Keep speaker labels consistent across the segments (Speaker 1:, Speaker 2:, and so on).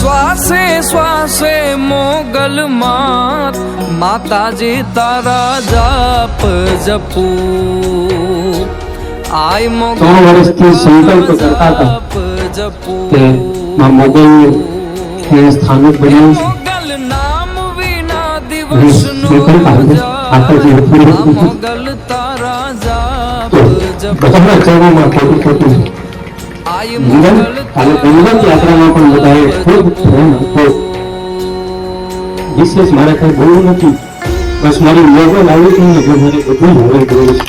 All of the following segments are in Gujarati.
Speaker 1: શ્વાસે શ્વાસે મોગલ માત માતાજી તારા જાપ જપું આય મોગલ
Speaker 2: 3 વર્ષથી સંકલ્પ કરતા હતા કે માં મોગલ ને સ્થાનક બનાવું છું.
Speaker 1: મોગલ નામ વિના દિવસનો મોગલ તારા જાપ
Speaker 2: બધાના ચરણોમાં ખોટું
Speaker 1: આય
Speaker 2: મંગલ
Speaker 1: મોગલ
Speaker 2: અને ગંગા યાત્રામાં પણ બધાએ ખૂબ પ્રેમ હતો. વિશેષ મારે કઈ બોલવું નથી, બસ મારી મોગલ આવી હતી ને મને બધું હવે જોયું છે.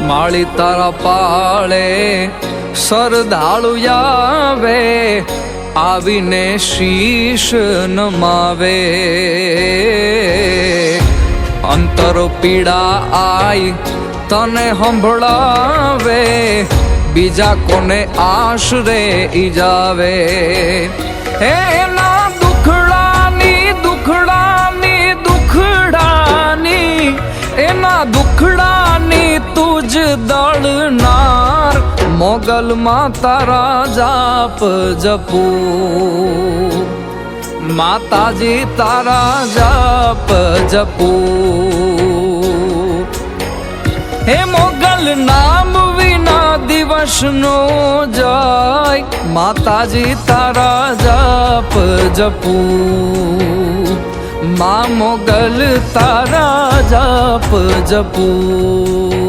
Speaker 1: માળી તારા પાળે સરદાળુ આવે આવીને શીશ નમાવે અંતર પીડા આય તને સંભળાવે બીજા કોને આશરે ઈજાવે એના દુખડાની એના દુખડાની તુજ દળનાર મોગલ માં તારા જાપ જપું માતાજી તારા જાપ જપું હે મોગલ નામ વિના દિવસનો જાય માતાજી તારા જાપ જપું માં મોગલ તારા જાપ જપું